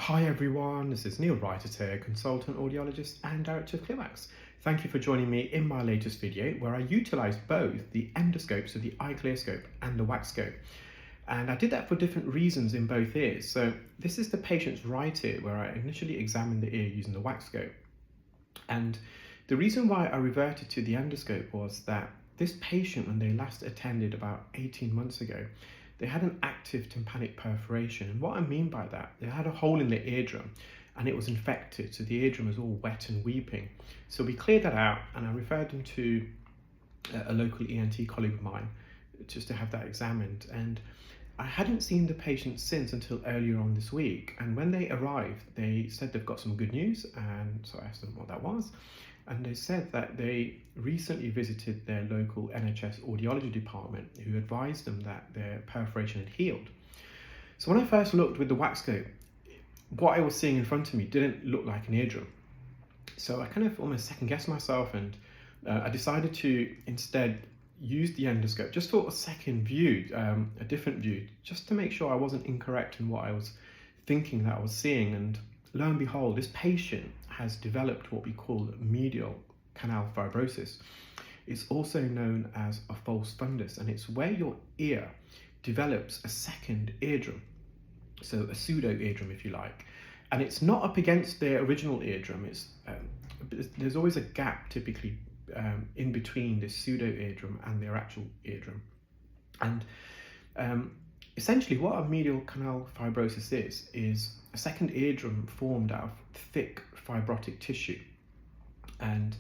Hi everyone, this is Neel Raithatha, consultant audiologist and director of WAXscope. Thank you for joining me in my latest video where I utilised both the endoscope, so the iCLEARscope and the WAXscope. And I did that for different reasons in both ears. So this is the patient's right ear where I initially examined the ear using the WAXscope. And the reason why I reverted to the endoscope was that this patient, when they last attended about 18 months ago, they had an active tympanic perforation. And what I mean by that, they had a hole in the eardrum and it was infected. So the eardrum was all wet and weeping. So we cleared that out and I referred them to a local ENT colleague of mine just to have that examined. And I hadn't seen the patient since until earlier on this week. And when they arrived, they said they've got some good news. And so I asked them what that was. And they said that they recently visited their local NHS audiology department who advised them that their perforation had healed. So when I first looked with the WAXscope, what I was seeing in front of me didn't look like an eardrum. So I kind of almost second guessed myself and I decided to instead use the endoscope just for a second view, a different view, just to make sure I wasn't incorrect in what I was thinking that I was seeing. And lo and behold, this patient has developed what we call medial canal fibrosis. It's also known as a false fundus, and it's where your ear develops a second eardrum, so a pseudo eardrum if you like. And it's not up against the original eardrum. It's there's always a gap typically in between the pseudo eardrum and their actual eardrum. And essentially what a medial canal fibrosis is a second eardrum formed out of thick fibrotic tissue. And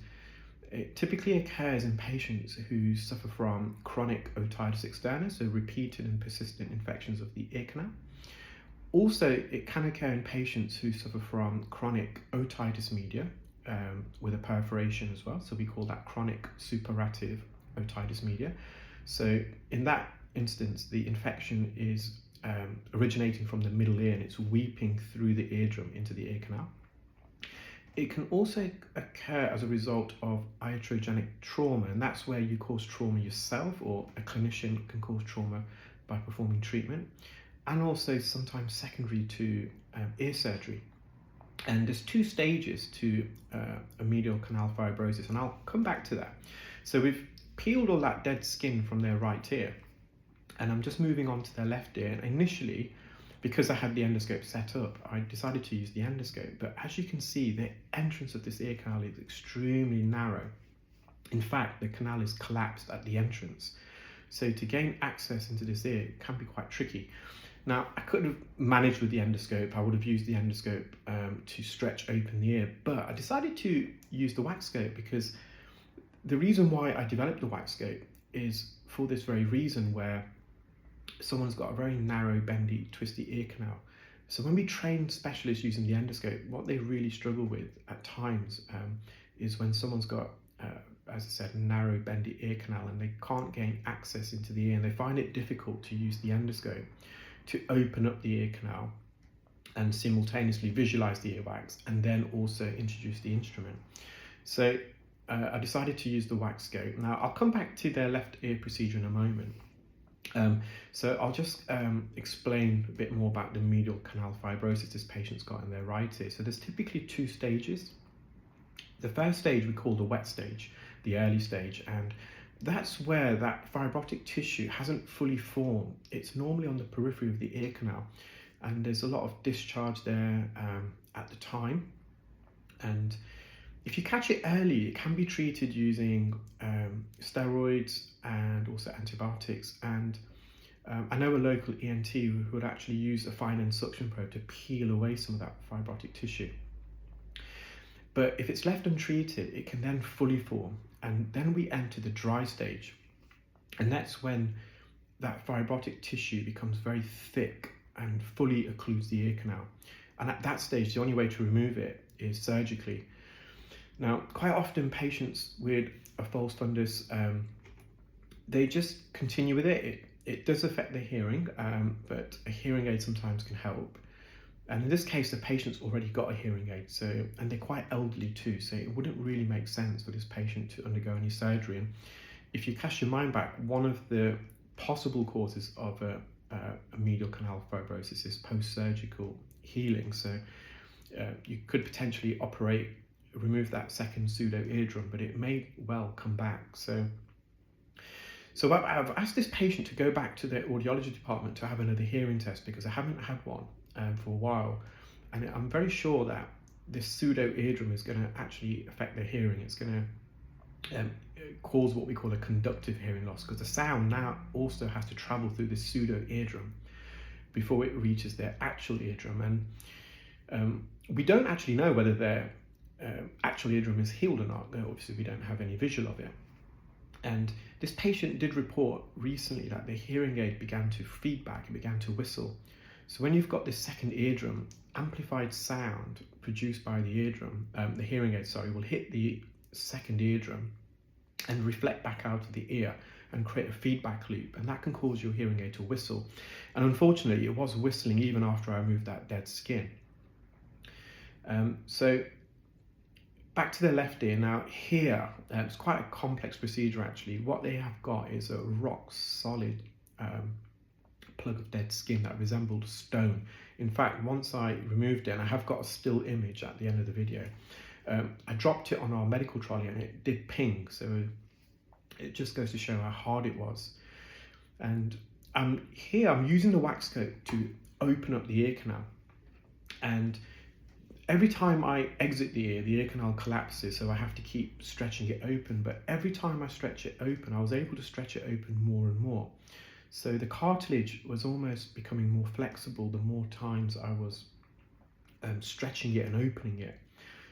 it typically occurs in patients who suffer from chronic otitis externa, so repeated and persistent infections of the ear canal. Also, it can occur in patients who suffer from chronic otitis media with a perforation as well. So we call that chronic suppurative otitis media. So in that instance, the infection is originating from the middle ear and it's weeping through the eardrum into the ear canal. It can also occur as a result of iatrogenic trauma, and that's where you cause trauma yourself or a clinician can cause trauma by performing treatment, and also sometimes secondary to ear surgery. And there's two stages to a medial canal fibrosis, and I'll come back to that. So we've peeled all that dead skin from their right ear, and I'm just moving on to their left ear. And initially, because I had the endoscope set up, I decided to use the endoscope. But as you can see, the entrance of this ear canal is extremely narrow. In fact, the canal is collapsed at the entrance. So to gain access into this ear can be quite tricky. Now, I could have managed with the endoscope. I would have used the endoscope to stretch open the ear, but I decided to use the WAXscope because the reason why I developed the WAXscope is for this very reason, where someone's got a very narrow, bendy, twisty ear canal. So when we train specialists using the endoscope, what they really struggle with at times is when someone's got, as I said, narrow, bendy ear canal and they can't gain access into the ear, and they find it difficult to use the endoscope to open up the ear canal and simultaneously visualize the earwax and then also introduce the instrument. So I decided to use the WAXscope. Now I'll come back to their left ear procedure in a moment. So I'll just explain a bit more about the medial canal fibrosis this patient's got in their right ear. So there's typically two stages. The first stage we call the wet stage, the early stage, and that's where that fibrotic tissue hasn't fully formed. It's normally on the periphery of the ear canal, and there's a lot of discharge there at the time. And if you catch it early, it can be treated using steroids and also antibiotics. And I know a local ENT who would actually use a fine end suction probe to peel away some of that fibrotic tissue. But if it's left untreated, it can then fully form. And then we enter the dry stage. And that's when that fibrotic tissue becomes very thick and fully occludes the ear canal. And at that stage, the only way to remove it is surgically. Now, quite often patients with a false fundus, they just continue with it. It does affect their hearing, but a hearing aid sometimes can help. And in this case, the patient's already got a hearing aid, and they're quite elderly too, so it wouldn't really make sense for this patient to undergo any surgery. And if you cast your mind back, one of the possible causes of a medial canal fibrosis is post-surgical healing. So you could potentially remove that second pseudo eardrum, but it may well come back. So I've asked this patient to go back to the audiology department to have another hearing test, because I haven't had one for a while, and I'm very sure that this pseudo eardrum is going to actually affect their hearing. It's going to cause what we call a conductive hearing loss, because the sound now also has to travel through this pseudo eardrum before it reaches their actual eardrum. And we don't actually know whether their actual eardrum is healed or not. Obviously, we don't have any visual of it. And this patient did report recently that the hearing aid began to feedback, it began to whistle. So when you've got this second eardrum, amplified sound produced by the eardrum, the hearing aid, sorry, will hit the second eardrum and reflect back out of the ear and create a feedback loop, and that can cause your hearing aid to whistle. And unfortunately, it was whistling even after I removed that dead skin. So back to the left ear. Now here, it's quite a complex procedure actually. What they have got is a rock solid plug of dead skin that resembled stone. In fact, once I removed it, and I have got a still image at the end of the video, I dropped it on our medical trolley and it did ping. So it just goes to show how hard it was. And here I'm using the WAXscope to open up the ear canal. And every time I exit the ear canal collapses, so I have to keep stretching it open. But every time I stretch it open, I was able to stretch it open more and more. So the cartilage was almost becoming more flexible the more times I was stretching it and opening it.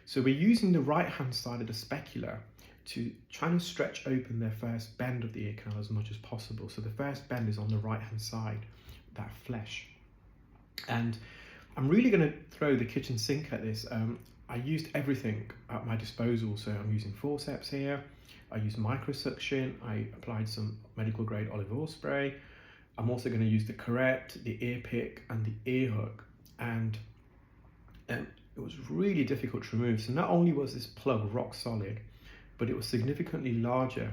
So we're using the right-hand side of the specular to try and stretch open their first bend of the ear canal as much as possible. So the first bend is on the right-hand side, that flesh. And I'm really going to throw the kitchen sink at this. I used everything at my disposal. So I'm using forceps here. I used microsuction. I applied some medical grade olive oil spray. I'm also going to use the curette, the ear pick, and the ear hook. And it was really difficult to remove. So not only was this plug rock solid, but it was significantly larger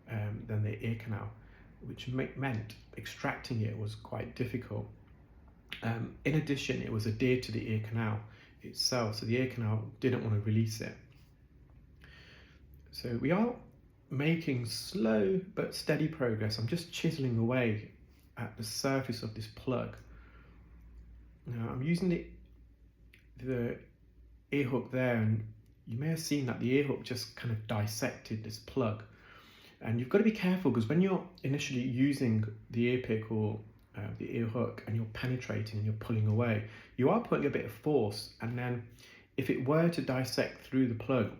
than the ear canal, which meant extracting it was quite difficult. In addition, it was adhered to the ear canal itself, so the ear canal didn't want to release it. So we are making slow but steady progress. I'm just chiseling away at the surface of this plug. Now I'm using the ear hook there, and you may have seen that the ear hook just kind of dissected this plug. And you've got to be careful, because when you're initially using the ear pick or the ear hook and you're penetrating and you're pulling away, you are putting a bit of force, and then if it were to dissect through the plug,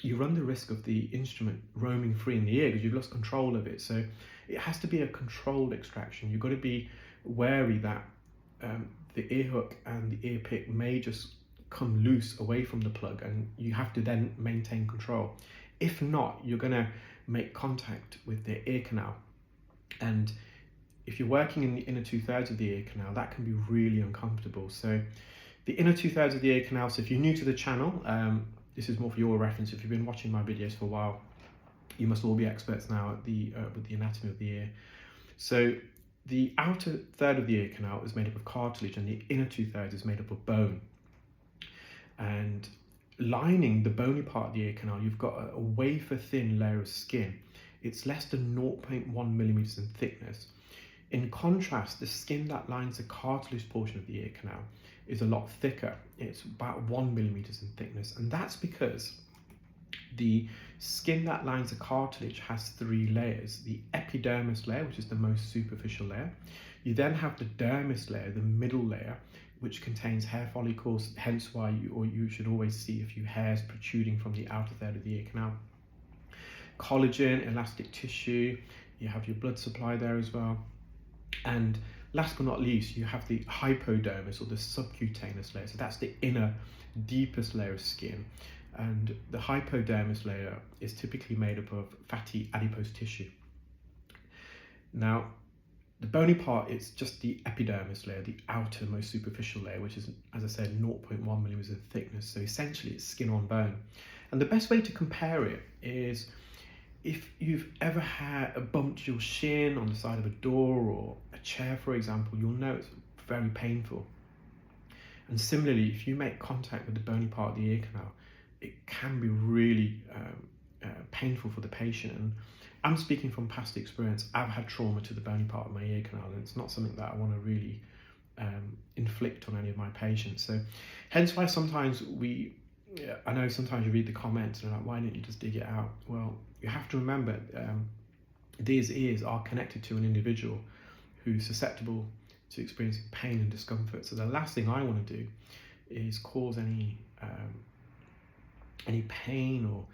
you run the risk of the instrument roaming free in the ear because you've lost control of it. So it has to be a controlled extraction. You've got to be wary that the ear hook and the ear pick may just come loose away from the plug, and you have to then maintain control. If not, you're going to make contact with the ear canal, and if you're working in the inner 2/3 of the ear canal, that can be really uncomfortable. So the inner 2/3 of the ear canal, so if you're new to the channel, this is more for your reference. If you've been watching my videos for a while, you must all be experts now at with the anatomy of the ear. So the outer third of the ear canal is made up of cartilage, and the inner 2/3 is made up of bone. And lining the bony part of the ear canal, you've got a wafer thin layer of skin. It's less than 0.1 millimeters in thickness. In contrast, the skin that lines the cartilage portion of the ear canal is a lot thicker. It's about 1 millimeters in thickness, and that's because the skin that lines the cartilage has 3 layers. The epidermis layer, which is the most superficial layer. You then have the dermis layer, the middle layer, which contains hair follicles, hence why you should always see a few hairs protruding from the outer third of the ear canal. Collagen, elastic tissue, you have your blood supply there as well. And last but not least, you have the hypodermis, or the subcutaneous layer. So that's the inner, deepest layer of skin. And the hypodermis layer is typically made up of fatty adipose tissue. Now, the bony part is just the epidermis layer, the outermost superficial layer, which is, as I said, 0.1 millimeters in thickness. So essentially it's skin on bone. And the best way to compare it is, if you've ever bumped your shin on the side of a door or a chair, for example, you'll know it's very painful. And similarly, if you make contact with the bony part of the ear canal, it can be really painful for the patient. And I'm speaking from past experience. I've had trauma to the bony part of my ear canal, and it's not something that I want to really inflict on any of my patients. So hence why sometimes I know sometimes you read the comments and you're like, why didn't you just dig it out? Well, you have to remember these ears are connected to an individual who's susceptible to experiencing pain and discomfort. So the last thing I want to do is cause any pain or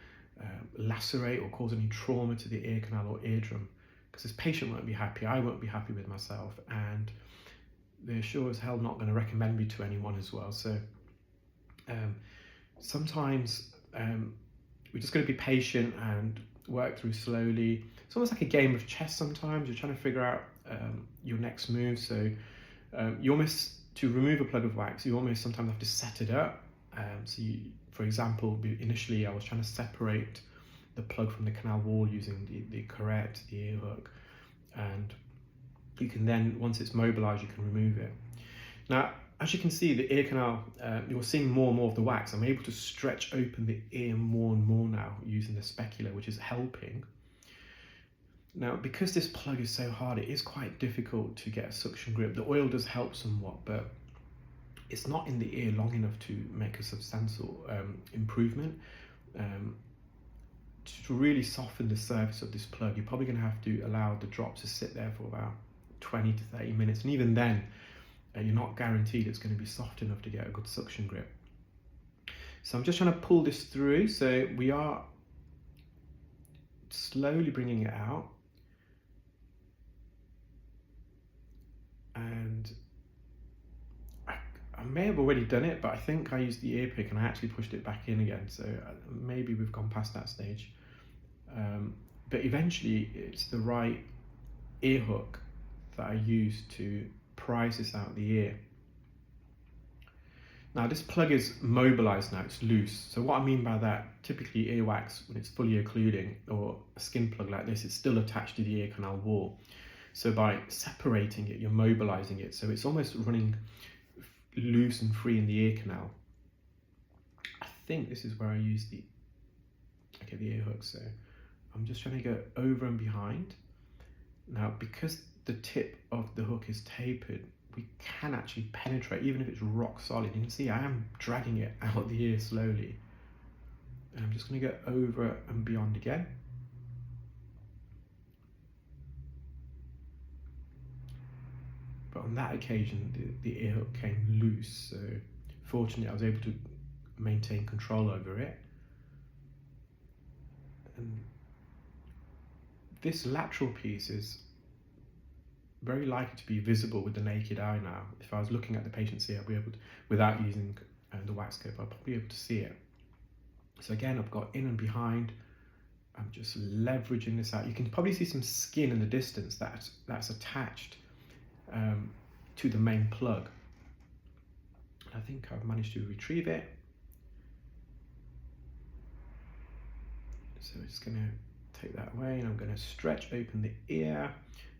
lacerate or cause any trauma to the ear canal or eardrum, because this patient won't be happy, I won't be happy with myself, and they're sure as hell not going to recommend me to anyone as well. So sometimes we're just going to be patient and work through slowly. It's almost like a game of chess. Sometimes you're trying to figure out your next move. So you almost, to remove a plug of wax, you almost sometimes have to set it up. So you, for example, initially I was trying to separate the plug from the canal wall using the curette, the ear hook, and you can then, once it's mobilized, you can remove it. Now, as you can see, the ear canal, you're seeing more and more of the wax. I'm able to stretch open the ear more and more now using the specular, which is helping. Now, because this plug is so hard, it is quite difficult to get a suction grip. The oil does help somewhat, but it's not in the ear long enough to make a substantial improvement. To really soften the surface of this plug, you're probably going to have to allow the drop to sit there for about 20 to 30 minutes. And even then, you're not guaranteed it's going to be soft enough to get a good suction grip. So I'm just trying to pull this through. So we are slowly bringing it out. And I may have already done it, but I think I used the ear pick and I actually pushed it back in again. So maybe we've gone past that stage. But eventually it's the right ear hook that I use to prise this out of the ear. Now this plug is mobilized now, it's loose. So what I mean by that, typically earwax, when it's fully occluding, or a skin plug like this, it's still attached to the ear canal wall. So by separating it, you're mobilizing it. So it's almost running loose and free in the ear canal. I think this is where I use the ear hook. So I'm just trying to go over and behind. Now, because the tip of the hook is tapered, we can actually penetrate, even if it's rock solid. You can see I am dragging it out the ear slowly. And I'm just going to go over and beyond again. But on that occasion, the ear hook came loose. So fortunately, I was able to maintain control over it. And this lateral piece is very likely to be visible with the naked eye now. If I was looking at the patient's ear, I'd be able to, without using the WAXscope, I'll probably be able to see it. So again, I've got in and behind. I'm just leveraging this out. You can probably see some skin in the distance that's attached to the main plug. I think I've managed to retrieve it. So we're just going to take that away, and I'm going to stretch open the ear.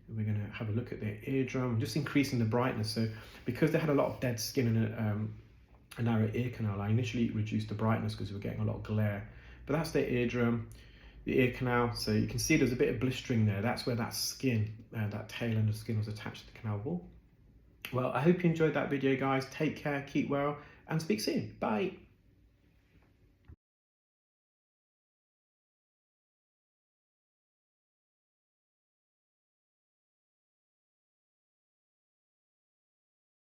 And we're going to have a look at the eardrum, just increasing the brightness. So because they had a lot of dead skin in a narrow ear canal, I initially reduced the brightness because we were getting a lot of glare. But that's the eardrum, the ear canal. So you can see there's a bit of blistering there. That's where that skin, that tail end of skin was attached to the canal wall. Well, I hope you enjoyed that video, guys. Take care, keep well, and speak soon. Bye.